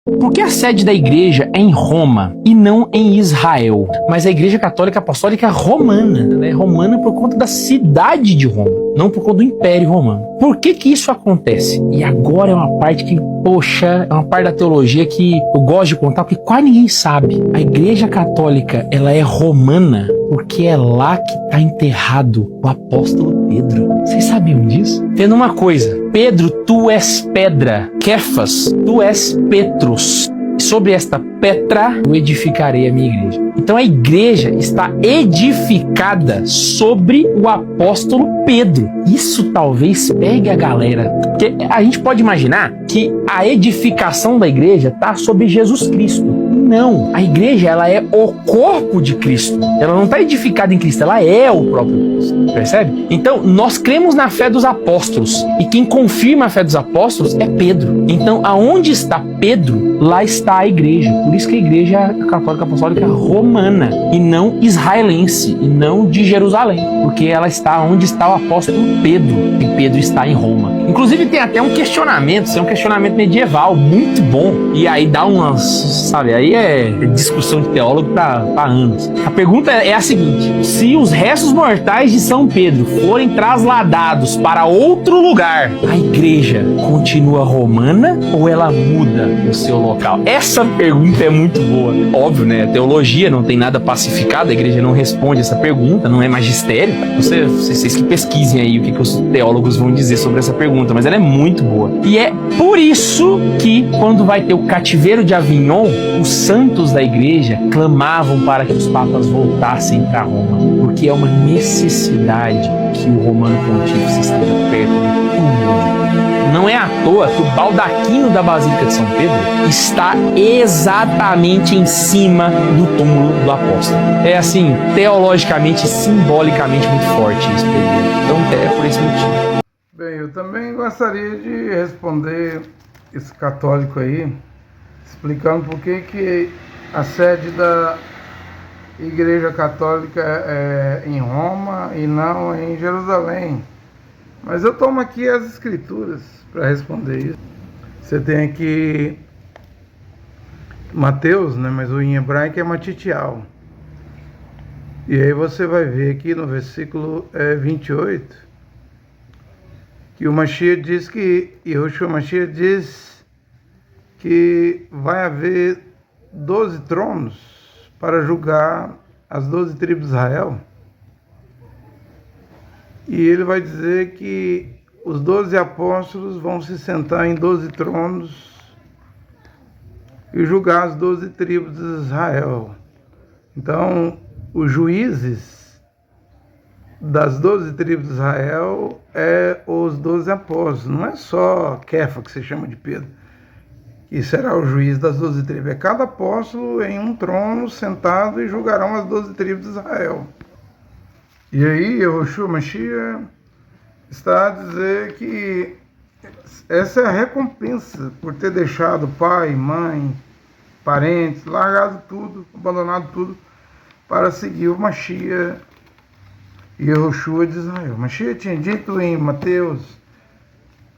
Por que a sede da igreja é em Roma e não em Israel? Mas a Igreja Católica Apostólica Romana, ela é romana por conta da cidade de Roma, não por conta do Império Romano. Por que que isso acontece? E agora é uma parte que, poxa, é uma parte da teologia que eu gosto de contar porque quase ninguém sabe. A Igreja Católica, ela é romana porque é lá que está enterrado o apóstolo Pedro. Vocês sabiam disso? Tendo uma coisa, Pedro, tu és pedra, Kefas, tu és Petrus. Sobre esta Petra eu edificarei a minha igreja. Então a igreja está edificada sobre o apóstolo Pedro. Isso talvez pegue a galera. Porque a gente pode imaginar que a edificação da igreja está sobre Jesus Cristo. Não, a igreja ela é o corpo de Cristo. Ela não está edificada em Cristo, ela é o próprio Cristo. Percebe? Então nós cremos na fé dos apóstolos. E quem confirma a fé dos apóstolos é Pedro. Então aonde está Pedro, lá está a igreja. Por isso que a igreja católica apostólica romana e não israelense e não de Jerusalém, porque ela está onde está o apóstolo Pedro, e Pedro está em Roma. Inclusive tem até um questionamento, isso é um questionamento medieval muito bom, e aí dá umas, sabe, aí é discussão de teólogo para anos. A pergunta é a seguinte: se os restos mortais de São Pedro forem trasladados para outro lugar, a igreja continua romana ou ela muda o seu local? Essa pergunta é muito boa. Óbvio, né? A teologia não tem nada pacificado, a igreja não responde essa pergunta, não é magistério. Vocês que pesquisem aí o que os teólogos vão dizer sobre essa pergunta, mas ela é muito boa. E é por isso que, quando vai ter o cativeiro de Avignon, os santos da igreja clamavam para que os papas voltassem para Roma, porque é uma necessidade que o Romano Pontífice esteja perto do túmulo. Não é à toa que o baldaquino da Basílica de São Pedro está exatamente em cima do túmulo do apóstolo. É assim, teologicamente e simbolicamente muito forte isso, Pedro. Então é por esse motivo. Bem, eu também gostaria de responder esse católico aí, explicando por que a sede da Igreja Católica é em Roma e não em Jerusalém. Mas eu tomo aqui as escrituras para responder isso. Você tem aqui Mateus, né? Mas o em hebraico é Matitial. E aí você vai ver aqui no versículo 28 que o Mashiach diz que, Yehoshua Mashiach diz que vai haver 12 tronos para julgar as 12 tribos de Israel. E ele vai dizer que os 12 apóstolos vão se sentar em 12 tronos e julgar as 12 tribos de Israel. Então, os juízes das 12 tribos de Israel é os 12 apóstolos. Não é só Kefa, que se chama de Pedro, que será o juiz das 12 tribos. É cada apóstolo em um trono sentado e julgarão as 12 tribos de Israel. E aí, Yehoshua Mashiach está a dizer que essa é a recompensa por ter deixado pai, mãe, parentes, largado tudo, abandonado tudo, para seguir o Mashiach e Yehoshua de Israel. Mashiach tinha dito em Mateus,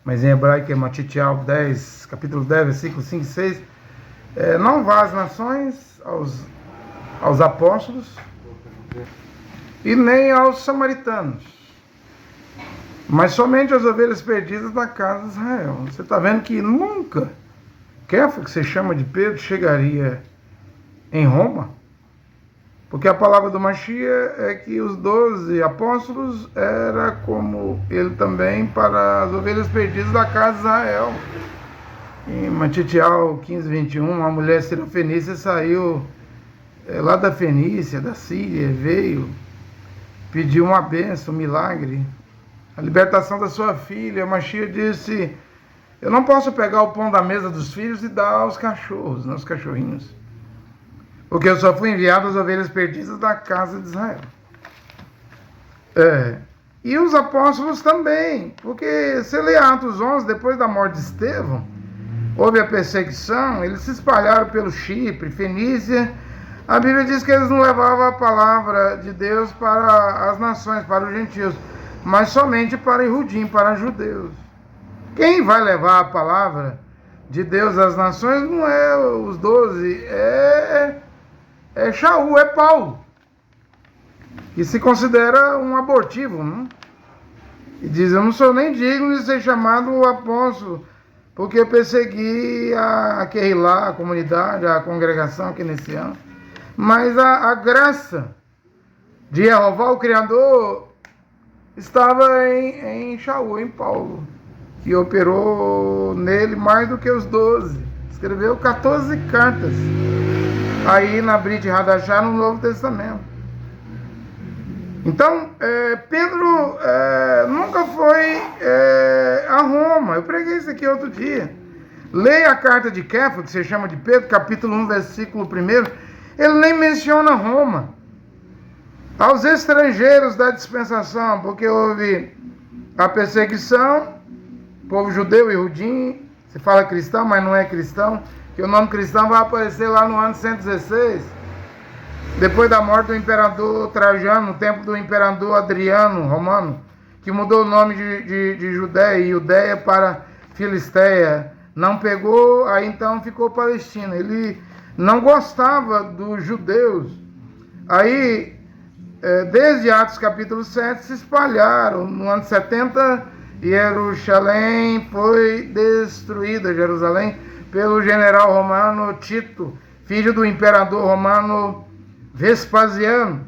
mas em hebraico é Matitial 10, capítulo 10, versículo 5 e 6, não vá às nações, aos apóstolos, e nem aos samaritanos, mas somente as ovelhas perdidas da casa de Israel. Você está vendo que nunca Kefa, que se chama de Pedro, chegaria em Roma, porque a palavra do Mashiach é que os 12 apóstolos era como ele também para as ovelhas perdidas da casa de Israel. Em Matitial 15, 21, uma mulher sirofenícia saiu lá da Fenícia, da Síria, veio, pediu uma bênção, um milagre, a libertação da sua filha. Mashiach disse: eu não posso pegar o pão da mesa dos filhos e dar aos cachorros, aos cachorrinhos, porque eu só fui enviado às ovelhas perdidas da casa de Israel. E os apóstolos também, porque se lê Atos 11, depois da morte de Estevão, houve a perseguição, eles se espalharam pelo Chipre, Fenícia. A Bíblia diz que eles não levavam a palavra de Deus para as nações, para os gentios, mas somente para Ihudim, para judeus. Quem vai levar a palavra de Deus às nações não é os 12, é Shaul, é Paulo, que se considera um abortivo, não? E diz, eu não sou nem digno de ser chamado apóstolo, porque eu persegui a Querilá, a comunidade, a congregação keynesiana. Mas a graça de Jeová, o Criador, estava em Shaul, em Paulo, que operou nele mais do que os 12. Escreveu 14 cartas aí na Brit Hadashah, no Novo Testamento. Então, Pedro nunca foi a Roma. Eu preguei isso aqui outro dia. Leia a carta de Kefa, que se chama de Pedro, capítulo 1, versículo 1. Ele nem menciona Roma. Aos estrangeiros da dispensação, porque houve a perseguição, povo judeu e Rudim, se fala cristão, mas não é cristão, que o nome cristão vai aparecer lá no ano 116, depois da morte do imperador Trajano, no tempo do imperador Adriano Romano, que mudou o nome de Judéia e Iudeia para Filisteia. Não pegou, aí então ficou Palestina. Ele não gostava dos judeus. Aí, desde Atos capítulo 7, se espalharam. No ano 70, Jerusalém foi destruída, Jerusalém, pelo general romano Tito, filho do imperador romano Vespasiano.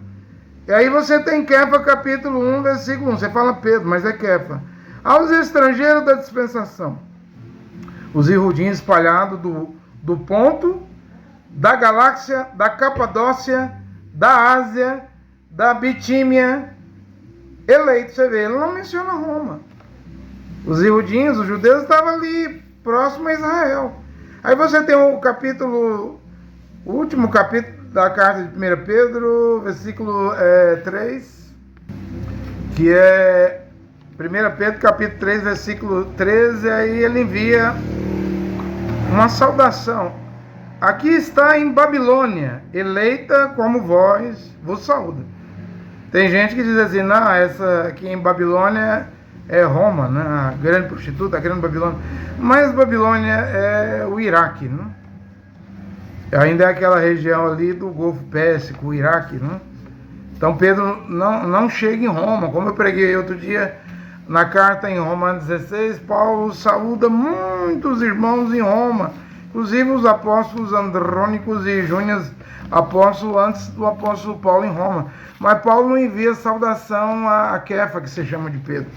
E aí você tem Kefa, capítulo 1, versículo 1. Você fala Pedro, mas é Kefa. Aos estrangeiros da dispensação, os irudinhos espalhados do Ponto, da Galáxia, da Capadócia, da Ásia, da Bitímia, eleitos. Você vê, ele não menciona Roma. Os irudinhos, os judeus, estavam ali, próximo a Israel. Aí você tem o último capítulo da carta de 1 Pedro, versículo 3, que é 1 Pedro, capítulo 3, versículo 13, aí ele envia uma saudação. Aqui está em Babilônia, eleita como vós, vos saúda. Tem gente que diz assim, não, essa aqui em Babilônia é Roma, né? A grande prostituta, a grande Babilônia. Mas Babilônia é o Iraque, né? Ainda é aquela região ali do Golfo Pérsico, o Iraque, né? Então Pedro não chega em Roma. Como eu preguei outro dia na carta em Romanos 16, Paulo saúda muitos irmãos em Roma, inclusive os apóstolos Andrônicos e Júnias, apóstolo antes do apóstolo Paulo em Roma. Mas Paulo não envia saudação a Kefa, que se chama de Pedro.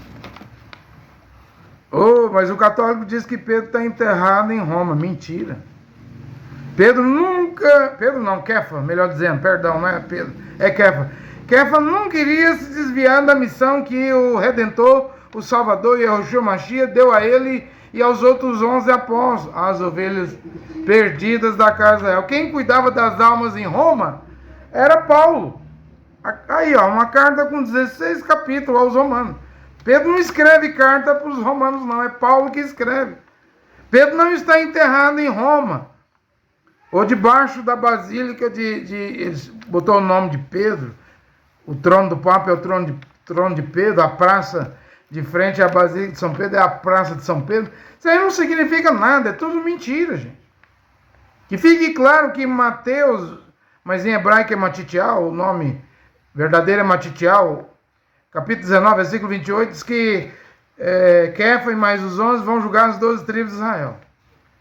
Mas o católico diz que Pedro está enterrado em Roma. Mentira. Kefa, melhor dizendo, perdão, não é Pedro, é Kefa. Kefa não queria se desviar da missão que o Redentor, o Salvador e Yahushua Mashiach deu a ele e aos outros 11 apóstolos, as ovelhas perdidas da casa de Israel. Quem cuidava das almas em Roma era Paulo. Aí, uma carta com 16 capítulos aos romanos. Pedro não escreve carta para os romanos, não, é Paulo que escreve. Pedro não está enterrado em Roma, ou debaixo da basílica eles botou o nome de Pedro. O trono do Papa é o trono de Pedro, a praça de frente à Basílica de São Pedro é a Praça de São Pedro. Isso aí não significa nada, é tudo mentira, gente. Que fique claro que Mateus, mas em hebraico é Matitial, o nome verdadeiro é Matitial, capítulo 19, versículo 28, diz que Kefa e mais os 11 vão julgar as 12 tribos de Israel,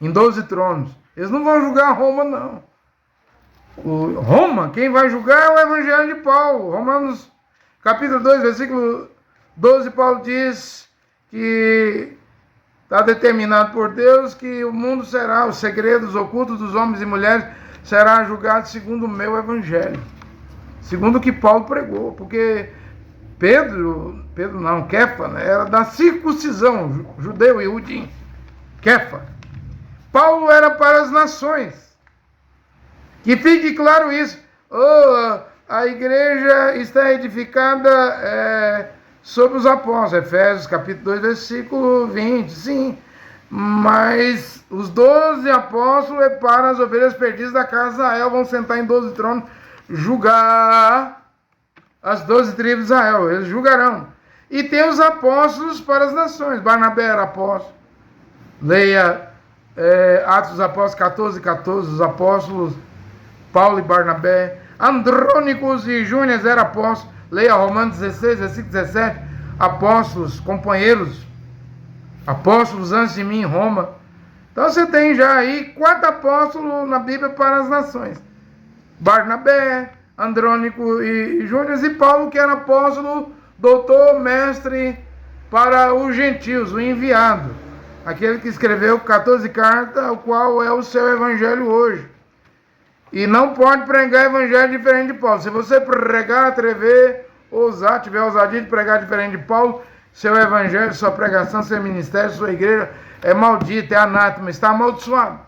em 12 tronos. Eles não vão julgar Roma, não. Roma, quem vai julgar é o Evangelho de Paulo. Romanos, capítulo 2, versículo 12, Paulo diz que está determinado por Deus que o mundo será, os segredos ocultos dos homens e mulheres será julgado segundo o meu Evangelho. Segundo o que Paulo pregou, porque Kefa, né, era da circuncisão, judeu e Udim. Kefa. Paulo era para as nações. Que fique claro isso. A igreja está edificada sobre os apóstolos. Efésios capítulo 2, versículo 20. Sim, mas os 12 apóstolos é para as ovelhas perdidas da casa de Israel. Vão sentar em 12 tronos, julgar as 12 tribos de Israel. Eles julgarão. E tem os apóstolos para as nações. Barnabé era apóstolo. Leia Atos dos Apóstolos 14:14, os apóstolos Paulo e Barnabé. Andrônicos e Júnior eram apóstolos. Leia Romanos 16, versículo 17. Apóstolos, companheiros, apóstolos antes de mim em Roma. Então você tem já aí 4 apóstolos na Bíblia para as nações: Barnabé, Andrônico e Júnior, e Paulo, que era apóstolo, doutor, mestre para os gentios, o enviado, aquele que escreveu 14 cartas, o qual é o seu evangelho hoje. E não pode pregar evangelho diferente de Paulo. Se você pregar, atrever, ousar, tiver ousadia de pregar diferente de Paulo, seu evangelho, sua pregação, seu ministério, sua igreja é maldito, é anátema, está amaldiçoado.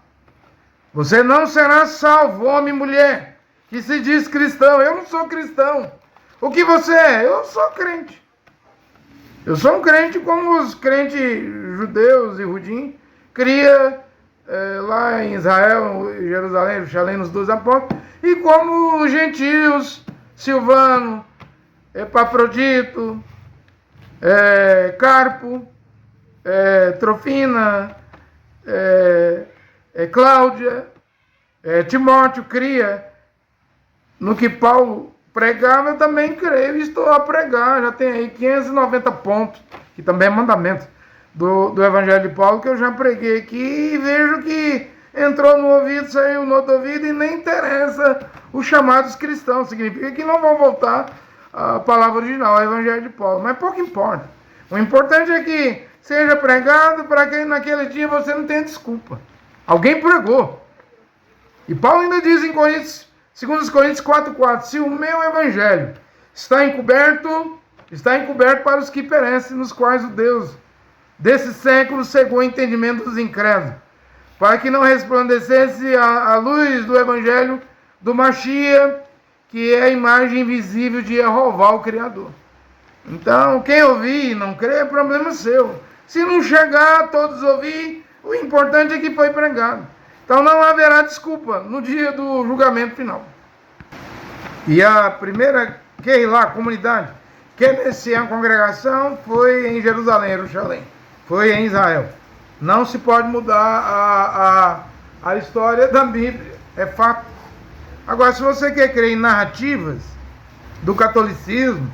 Você não será salvo, homem e mulher, que se diz cristão. Eu não sou cristão. O que você é? Eu sou crente. Eu sou um crente como os crentes judeus e rudim, cria lá em Israel, Jerusalém, nos 12 apóstolos, e como os gentios, Silvano, Epafrodito, Carpo, Trofina, Cláudia, Timóteo cria no que Paulo pregava. Eu também creio e estou a pregar. Já tem aí 590 pontos, que também é mandamento do Evangelho de Paulo, que eu já preguei aqui, e vejo que entrou no ouvido, saiu no outro ouvido, e nem interessa os chamados cristãos. Significa que não vão voltar à palavra original, ao Evangelho de Paulo. Mas pouco importa. O importante é que seja pregado para que naquele dia você não tenha desculpa. Alguém pregou. E Paulo ainda diz em Coríntios, 2 Coríntios 4:4, se o meu evangelho está encoberto para os que perecem, nos quais o Deus desse século cegou o entendimento dos incrédulos, para que não resplandecesse a luz do evangelho do Mashiach, que é a imagem invisível de Jeová, o Criador. Então, quem ouvir e não crer é problema seu. Se não chegar, todos ouvir, o importante é que foi pregado. Então não haverá desculpa no dia do julgamento final. E a primeira Keilah, comunidade, que a congregação, foi em Jerusalém, foi em Israel. Não se pode mudar a história da Bíblia, é fato. Agora, se você quer crer em narrativas do catolicismo,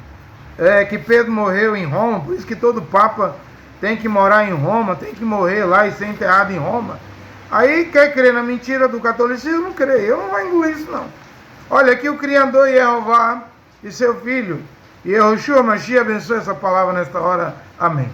que Pedro morreu em Roma, por isso que todo Papa tem que morar em Roma, tem que morrer lá e ser enterrado em Roma. Aí quer crer na mentira do catolicismo? Crê. Eu não vou engolir isso, não. Olha, aqui o Criador Jeová e seu Filho, Yehoshua Mashiach, abençoe essa palavra nesta hora. Amém.